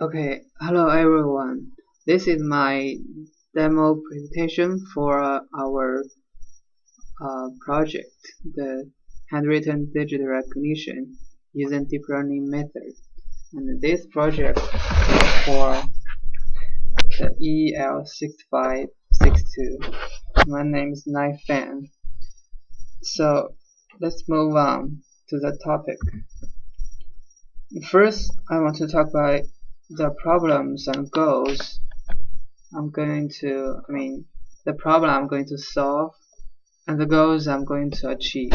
Okay, hello everyone. This is my demo presentation for our project, the handwritten digital recognition using deep learning method. And this project is for the EEL6562. My name is Naifan. So let's move on to the topic. First, I want to talk about the problems and goals the problem I'm going to solve and the goals I'm going to achieve.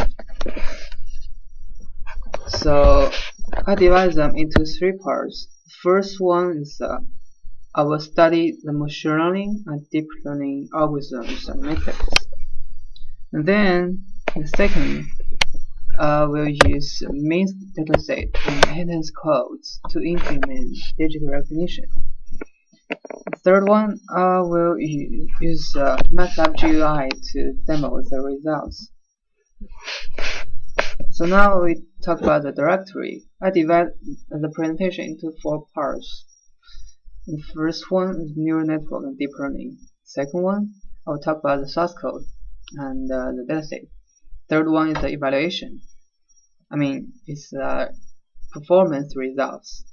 So I divide them into three parts. The first one is I will study the machine learning and deep learning algorithms and methods. And then the second, we'll use main dataset and inheritance codes to implement digital recognition. The third one, we'll use MATLAB GUI to demo the results. So now we talk about the directory. I divide the presentation into four parts. The first one is neural network and deep learning. Second one, I will talk about the source code and the dataset. Third one is the evaluation. It's performance results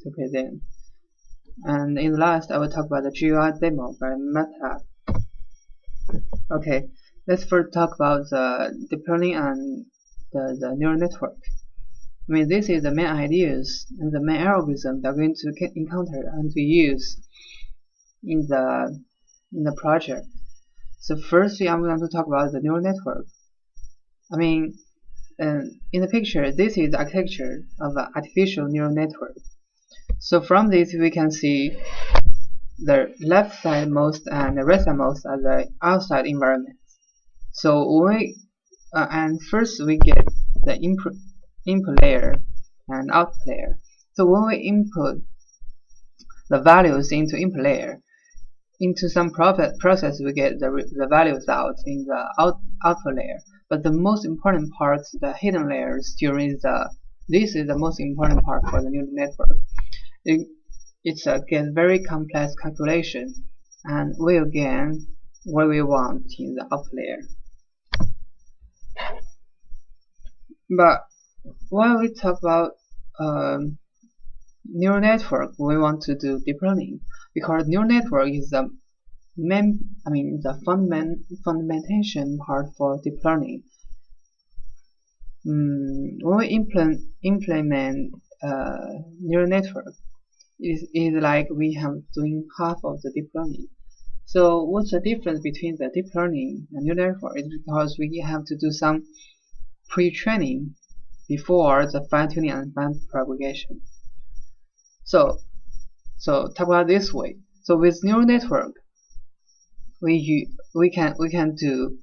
to present. And in the last, I will talk about the GUI demo by MATLAB. Okay, let's first talk about the deep learning and the neural network. This is the main ideas and the main algorithm that we're going to encounter and to use in the project. So firstly, I'm going to talk about the neural network. In the picture, this is the architecture of an artificial neural network. So from this, we can see the left side most and the right side most are the outside environment. So first we get the input layer and output layer. So when we input the values into input layer, into some process we get the values out in the output layer. But the most important part, the hidden layers this is the most important part for the neural network. It's again very complex calculation, and we'll get what we want in the output layer. But while we talk about neural network, we want to do deep learning, because neural network is the fundamentation part for deep learning. When we implement neural network, is like we have doing half of the deep learning. So what's the difference between the deep learning and neural network? It's because we have to do some pre-training before the fine-tuning and backpropagation. So talk about this way. So with neural network, we can do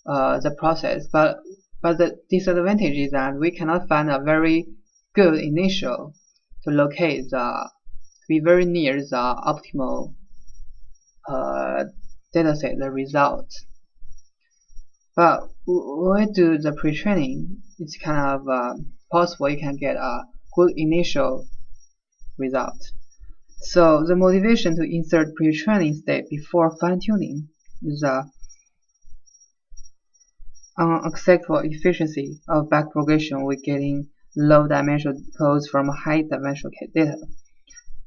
the process, but the disadvantage is that we cannot find a very good initial to locate be very near the optimal dataset, the result. But when we do the pre-training, it's kind of possible you can get a good initial result. So the motivation to insert pre-training step before fine-tuning is unacceptable efficiency of backpropagation with getting low-dimensional codes from high-dimensional data.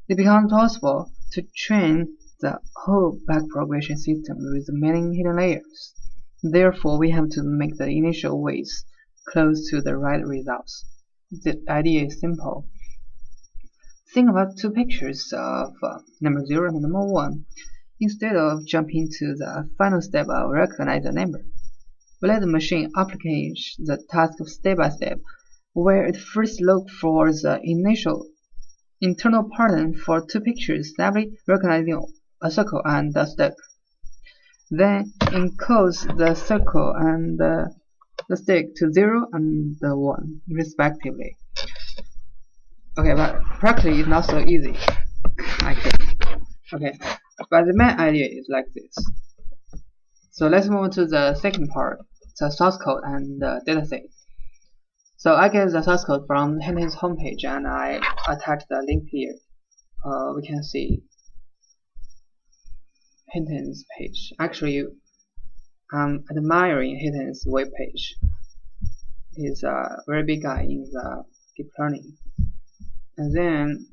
It becomes possible to train the whole backpropagation system with many hidden layers. Therefore, we have to make the initial weights close to the right results. The idea is simple. Think about two pictures of number 0 and number 1. Instead of jumping to the final step of recognize the number, we let the machine accomplish the task of step by step, where it first looks for the initial internal pattern for two pictures, namely recognizing a circle and a stick. Then encodes the circle and the stick to 0 and 1 respectively. Okay, but practically it's not so easy like this. Okay, but the main idea is like this. So let's move on to the second part, the source code and the dataset. So I get the source code from his homepage and I attach the link here. we can see Hinton's page. Actually, I'm admiring Hinton's web page. He's a very big guy in the deep learning. And then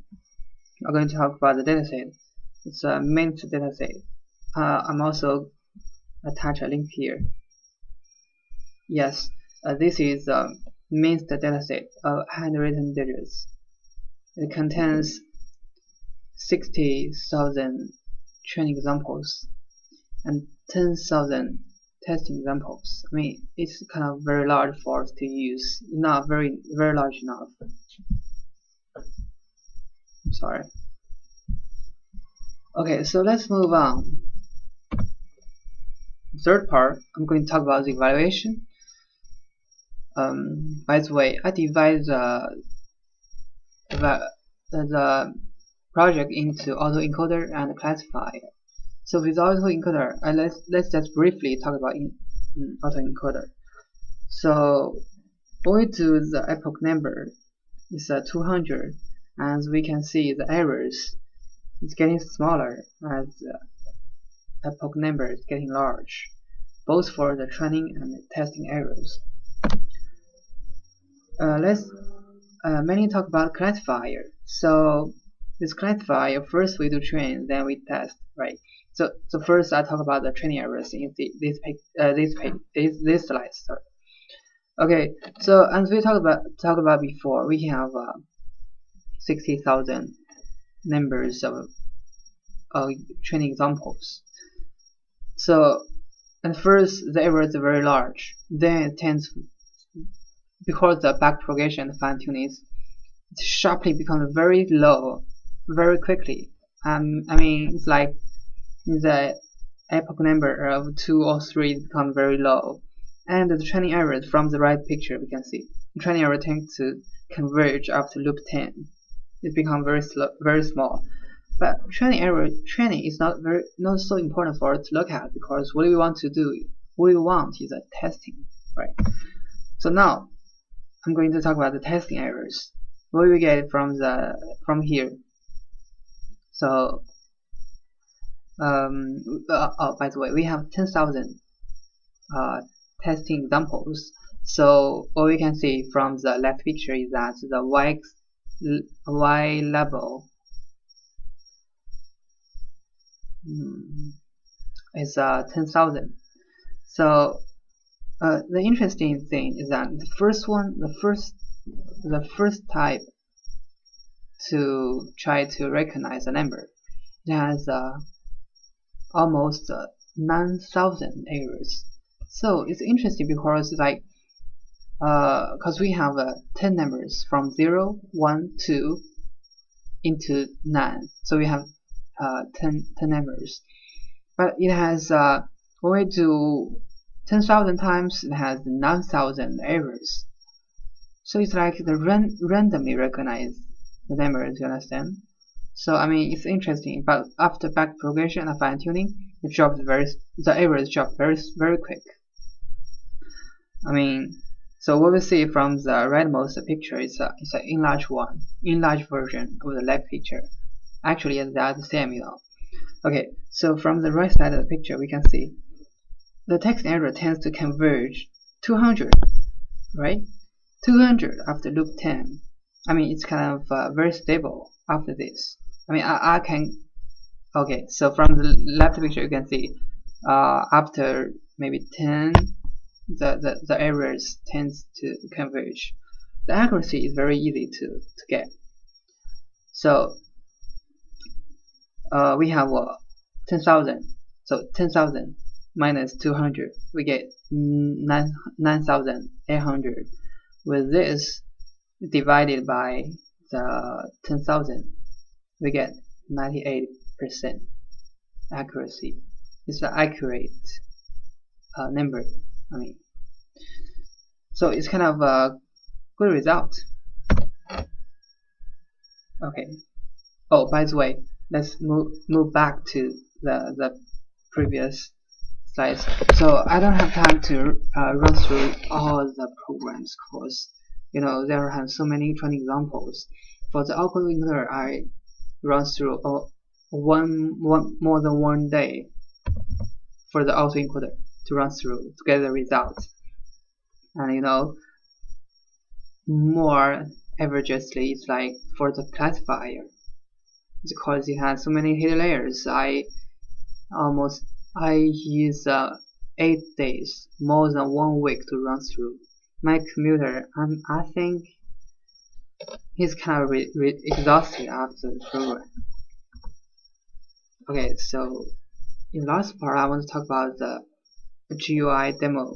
I'm going to talk about the dataset. It's a Mint dataset. I'm also attach a link here. Yes, this is a Mint dataset of handwritten digits. It contains 60,000 training examples and 10,000 testing examples. I mean, it's kind of very large for us to use, not very large enough. I'm sorry. Okay, so let's move on. Third part, I'm going to talk about the evaluation. By the way, I divide the project into autoencoder and classifier. So with autoencoder, let's just briefly talk about autoencoder. So when we do the epoch number is 200, and we can see the errors is getting smaller as the epoch number is getting large, both for the training and the testing errors. Let's mainly talk about classifier. So with classifier, first we do train, then we test, right? So first I talk about the training errors in this slide. Sorry. Okay, so as we talked about before, we have 60,000 numbers of training examples. So at first the errors are very large, then it tends, because the backpropagation and fine-tuning, it sharply becomes very low very quickly. I mean, it's like the epoch number of 2 or 3 becomes very low, and the training errors from the right picture we can see the training error tends to converge after loop 10. It becomes very small. But training is not so important for us to look at, because what we want is a testing, right? So now I'm going to talk about the testing errors. What we get from here. So by the way, we have 10,000 testing examples. So what we can see from the left picture is that the y level is 10,000. So the interesting thing is that the first type to try to recognize a number, it has almost 9,000 errors. So it's interesting because we have 10 numbers from 0, 1, 2 into 9. So we have 10 numbers. But it has when we do 10,000 times, it has 9,000 errors. So it's like the randomly recognize the numbers, you understand? So I mean, it's interesting, but after backpropagation and fine-tuning, the errors drop very quick. I mean, so what we see from the rightmost picture is an enlarged version of the left picture. Actually, they are the same, you know. Okay, so from the right side of the picture, we can see the text error tends to converge 200, right? 200 after loop 10. I mean, it's kind of very stable after this. I mean, I can. Okay, so from the left picture, you can see after maybe 10, the errors tends to converge. The accuracy is very easy to get. So we have 10,000. So 10,000 minus 200, we get 9,800. With this divided by the 10,000, we get 98% accuracy. It's an accurate number. I mean, so it's kind of a good result. Okay. Oh, by the way, let's move back to the previous slides. So I don't have time to run through all the programs, because there are so many training examples. For the autoencoder, runs through more than one day for the autoencoder to run through to get the result. And more averageously, it's like for the classifier, because it has so many hidden layers. I use 8 days, more than 1 week to run through. My computer, I think he's kind of exhausted after the program. Okay, so in the last part, I want to talk about the GUI demo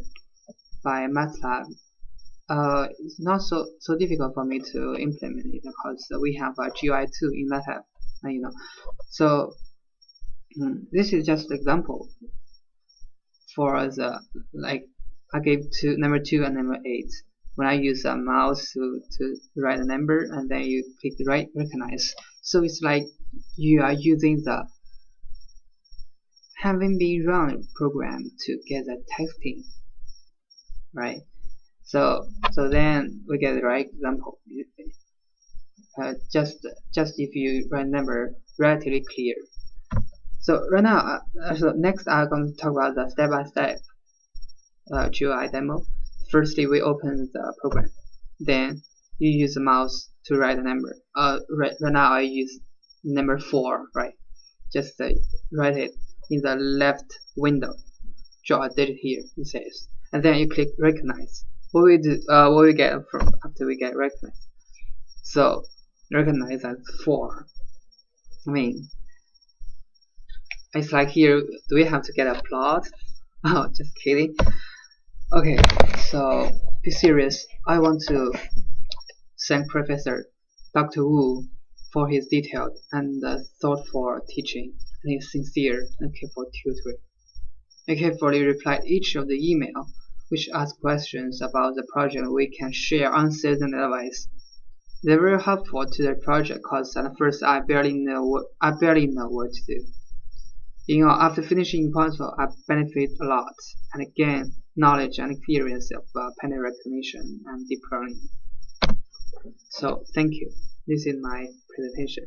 by MATLAB. It's not so difficult for me to implement it because we have a GUI2 in MATLAB, So this is just an example for the I gave number 2 and number 8. When I use a mouse to write a number, and then you click recognize. So it's like you are using the having been run program to get the texting, right? So then we get the right example. Just if you write number relatively clear. So right now, so next I'm going to talk about the step-by-step GUI demo. Firstly, we open the program. Then you use the mouse to write a number. Right now I use number 4, right? Just write it in the left window. Draw a digit here, it says, and then you click recognize. What we get from after we get recognize? So recognize as 4. I mean, it's like here. Do we have to get a plot? Oh, just kidding. Okay, so be serious. I want to thank Professor Dr. Wu for his detailed and thoughtful teaching, and his sincere and careful tutoring. I carefully replied each of the email which asked questions about the project. We can share answers and advice. They were helpful to the project because at first I barely know what to do. After finishing Console, I benefit a lot and gain knowledge and experience of pattern recognition and deep learning. So thank you. This is my presentation.